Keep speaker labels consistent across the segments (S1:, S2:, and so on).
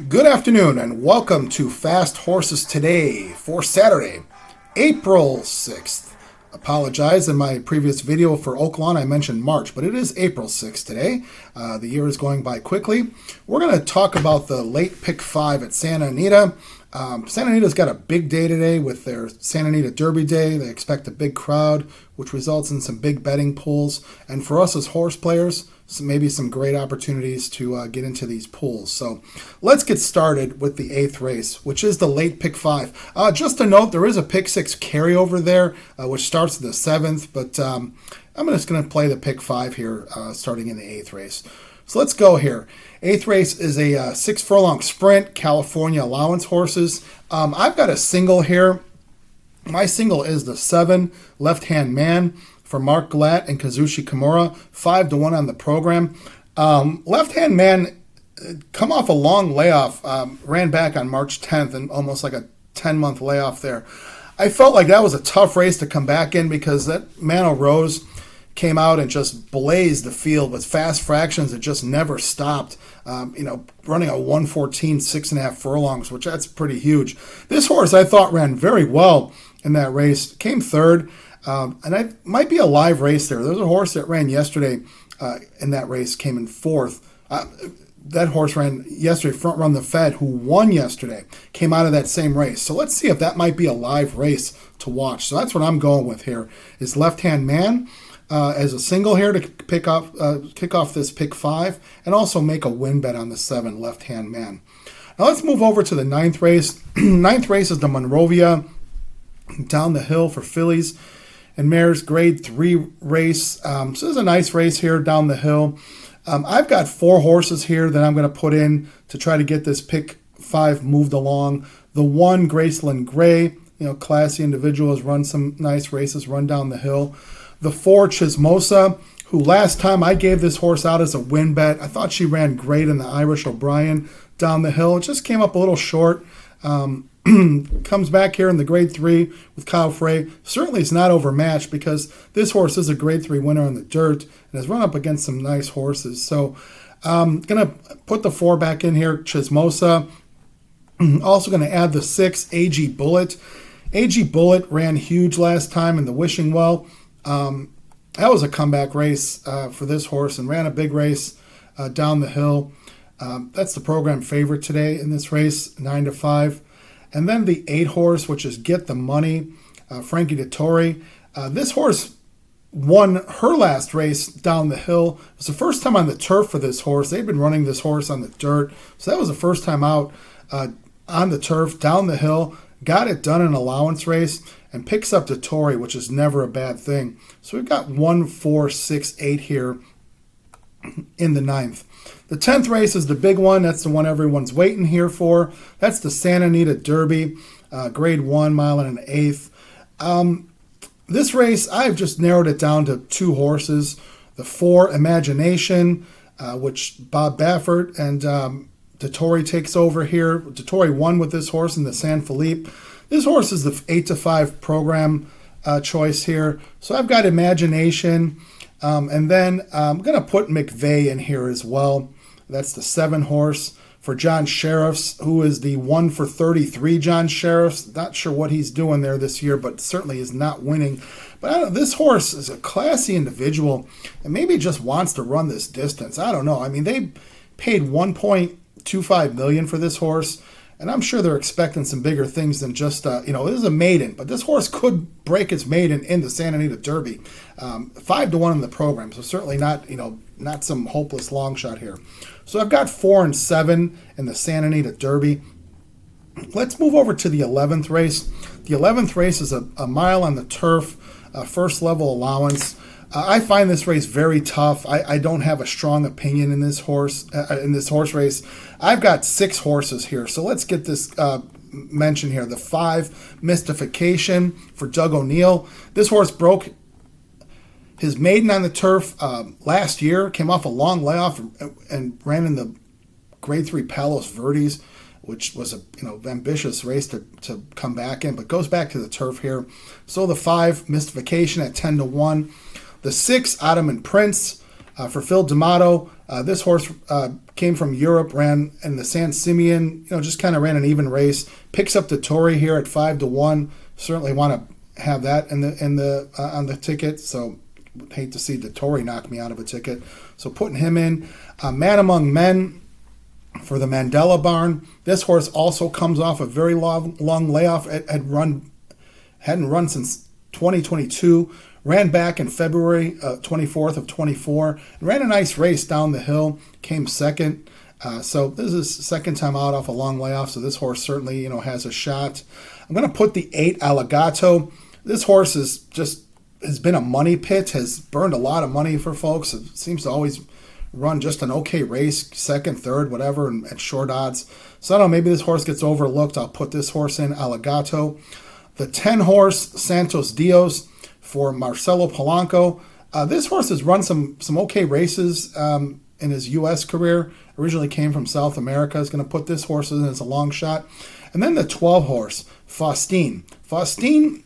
S1: Good afternoon and welcome to Fast Horses Today for Saturday, April 6th. Apologize, in my previous video for Oaklawn I mentioned March, but it is April 6th today. The year is going by quickly. We're going to talk about the late pick 5 at Santa Anita. Santa Anita's got a big day today with their Santa Anita Derby Day. They expect a big crowd, which results in some big betting pools. And for us as horse players, maybe some great opportunities to get into these pools. So let's get started with the 8th race, which is the late pick 5. Just to note, there is a pick 6 carryover there, which starts the 7th, but I'm just going to play the pick 5 here, starting in the 8th race. So let's go here. 8th race is a 6 furlong sprint, California allowance horses. I've got a single here. My single is the 7 Left Hand Man for Mark Glatt and Kazushi Kimura, 5-1 on the program. Left Hand Man come off a long layoff, ran back on March 10th and almost like a 10-month layoff there. I felt like that was a tough race to come back in because that Mano Rose came out and just blazed the field with fast fractions that just never stopped. Running a 1:14, 6.5 furlongs, which that's pretty huge. This horse I thought ran very well in that race, came third, and I might be a live race there. There's a horse that ran yesterday in that race, came in fourth. That horse ran yesterday, Front Run the Fed, who won yesterday, came out of that same race. So let's see if that might be a live race to watch. So that's what I'm going with here, is Left Hand Man as a single here to kick off this pick 5, and also make a win bet on the 7 Left Hand Man. Now let's move over to the 9th race. 9th race is the Monrovia down the hill for fillies and mares grade 3 race. So this is a nice race here down the hill. I've got 4 horses here that I'm going to put in to try to get this pick 5 moved along. The 1 Graceland Gray, classy individual, has run some nice races, run down the hill. The 4 Chismosa, who last time I gave this horse out as a win bet. I thought she ran great in the Irish O'Brien down the hill. It just came up a little short. Comes back here in the grade 3 with Kyle Frey. Certainly it's not overmatched because this horse is a grade 3 winner on the dirt and has run up against some nice horses. So I'm going to put the 4 back in here, Chismosa. Also going to add the 6 AG Bullet. AG Bullet ran huge last time in the Wishing Well. That was a comeback race for this horse and ran a big race down the hill. That's the program favorite today in this race, 9-5. And then the 8 horse, which is Get the Money, Frankie Dettori. This horse won her last race down the hill. It was the first time on the turf for this horse. They've been running this horse on the dirt. So that was the first time out on the turf, down the hill. Got it done in an allowance race and picks up Dettori, which is never a bad thing. So we've got 1, 4, 6, 8 here in the 9th. The 10th race is the big one. That's the one everyone's waiting here for. That's the Santa Anita Derby, grade 1, mile and an eighth. This race, I've just narrowed it down to 2 horses. The 4 Imagination, which Bob Baffert and Dettori takes over here. Dettori won with this horse in the San Felipe. This horse is the 8-5 program choice here. So I've got Imagination. And then I'm going to put McVeigh in here as well. That's the 7 horse for John Sheriffs, who is the 1 for 33 John Sheriffs. Not sure what he's doing there this year, but certainly is not winning. But this horse is a classy individual and maybe just wants to run this distance. I don't know. I mean, they paid $1.25 million for this horse. And I'm sure they're expecting some bigger things than just, this is a maiden. But this horse could break its maiden in the Santa Anita Derby. 5-1 in the program. So certainly not some hopeless long shot here. So I've got 4 and 7 in the Santa Anita Derby. Let's move over to the 11th race. The 11th race is a mile on the turf, first level allowance. I find this race very tough. I don't have a strong opinion in this horse race. I've got 6 horses here, so let's get this mentioned here. The 5 Mystification for Doug O'Neill. This horse broke his maiden on the turf last year, came off a long layoff and ran in the grade 3 Palos Verdes, which was a ambitious race to come back in, but goes back to the turf here. So the 5 Mystification at 10-1. The 6 Ottoman Prince for Phil D'Amato This horse came from Europe, ran in the San Simeon, just kind of ran an even race. Picks up the Tory here at 5-1. Certainly want to have that on the ticket. So hate to see the Tory knock me out of a ticket. So putting him in. Man Among Men for the Mandela Barn. This horse also comes off a very long layoff. It hadn't run since 2022. Ran back in February 24th of 24. Ran a nice race down the hill. Came second. So this is the second time out off a long layoff. So this horse certainly, has a shot. I'm going to put the 8 Allegato. This horse has been a money pit. Has burned a lot of money for folks. It seems to always run just an okay race, second, third, whatever, and at short odds. So I don't know, maybe this horse gets overlooked. I'll put this horse in, Allegato. The 10 horse Santos Dios for Marcelo Polanco. This horse has run some okay races in his U.S. career. Originally came from South America. Is going to put this horse in as a long shot. And then the 12 horse, Faustine. Faustine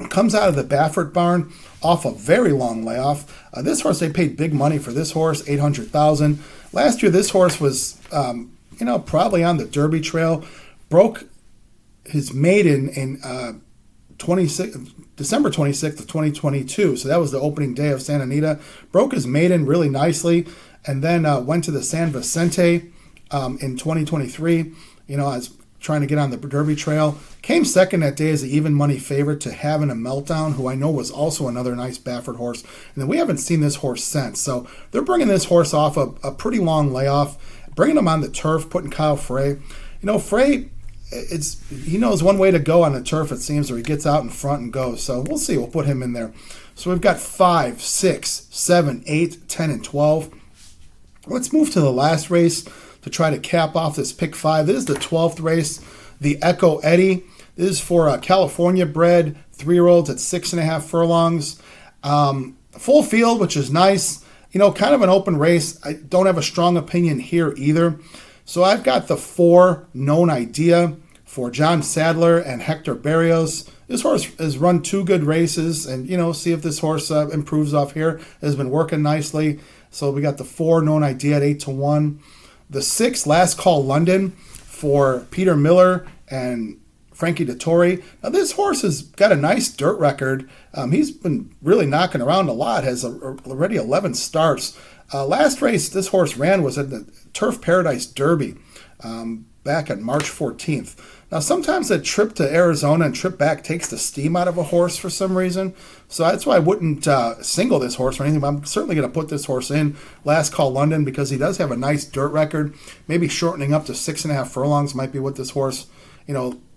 S1: comes out of the Baffert barn off a very long layoff. This horse, they paid big money for this horse, $800,000. Last year, this horse was, probably on the Derby trail. Broke his maiden in December 26th of 2022. So that was the opening day of Santa Anita. Broke his maiden really nicely, and then went to the San Vicente in 2023. As trying to get on the Derby trail. Came second that day as an even money favorite to Having a Meltdown, who I know was also another nice Baffert horse. And then we haven't seen this horse since. So they're bringing this horse off a pretty long layoff, bringing him on the turf, putting Kyle Frey. Frey, he knows one way to go on the turf, it seems, or he gets out in front and goes. So we'll see. We'll put him in there. So we've got 5, 6, 7, 8, 10, and 12. Let's move to the last race to try to cap off this pick 5. This is the 12th race, the Echo Eddie. This is for California bred 3-year-olds at 6.5 furlongs. Full field, which is nice. Kind of an open race. I don't have a strong opinion here either. So I've got the 4 Known Idea for John Sadler and Hector Barrios. This horse has run 2 good races, and see if this horse improves off here. It has been working nicely. So we got the 4 Known Idea at 8-1. The 6 Last Call London for Peter Miller and Frankie Dettori. Now this horse has got a nice dirt record. He's been really knocking around a lot. Has already 11 starts. Last race this horse ran was at the Turf Paradise Derby back on March 14th. Now sometimes that trip to Arizona and trip back takes the steam out of a horse for some reason. So that's why I wouldn't single this horse or anything. But I'm certainly going to put this horse in Last Call London because he does have a nice dirt record. Maybe shortening up to 6.5 furlongs might be what this horse,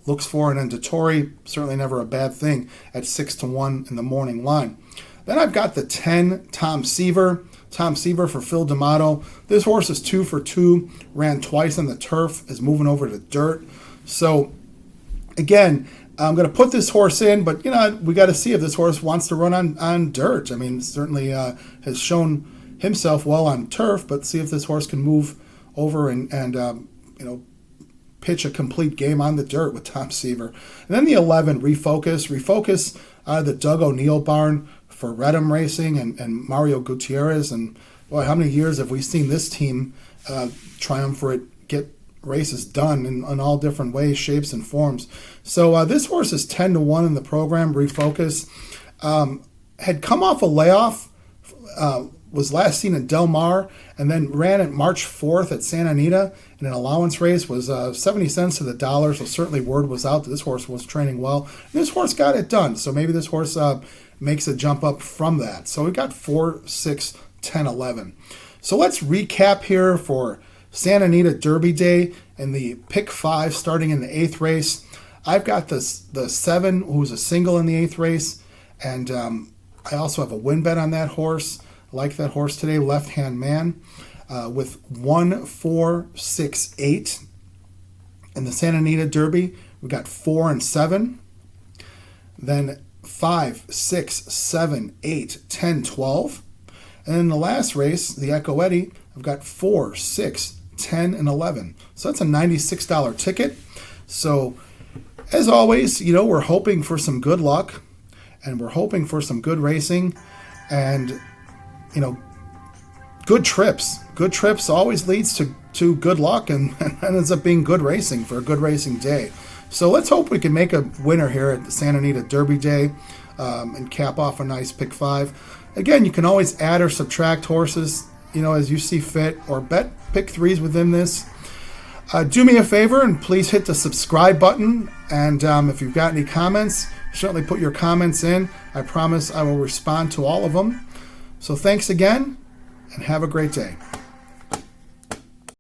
S1: looks for. And then Dettori, certainly never a bad thing at 6-1 in the morning line. Then I've got the 10 Tom Seaver. Tom Seaver for Phil D'Amato. This horse is 2 for 2. Ran twice on the turf. Is moving over to dirt. So, again, I'm going to put this horse in, but, we got to see if this horse wants to run on dirt. I mean, certainly has shown himself well on turf, but see if this horse can move over and pitch a complete game on the dirt with Tom Seaver. And then the 11, Refocus. Refocus out of the Doug O'Neill barn for Redham Racing and Mario Gutierrez. And, boy, how many years have we seen this team triumvirate get races done in all different ways, shapes, and forms. So this horse is 10-1 in the program, Refocus. Had come off a layoff, was last seen at Del Mar, and then ran at March 4th at Santa Anita in an allowance race, was 70 cents to the dollar, so certainly word was out that this horse was training well. And this horse got it done, so maybe this horse makes a jump up from that. So we got 4, 6, 10, 11. So let's recap here for Santa Anita Derby Day and the pick 5 starting in the 8th race. I've got the 7 who's a single in the 8th race, and I also have a win bet on that horse. I like that horse today, Left Hand Man, with 1, 4, 6, 8. In the Santa Anita Derby, we got 4 and 7. Then 5, 6, 7, 8, 10, 12. And in the last race, the Echo Eddie, I've got 4, 6, 10, and 11. So that's a $96 ticket. So as always, we're hoping for some good luck, and we're hoping for some good racing, and good trips. Good trips always leads to good luck and ends up being good racing for a good racing day. So let's hope we can make a winner here at the Santa Anita Derby Day and cap off a nice pick 5. Again, you can always add or subtract horses, as you see fit, or bet pick 3s within this. Do me a favor and please hit the subscribe button. And if you've got any comments, certainly put your comments in. I promise I will respond to all of them. So thanks again and have a great day.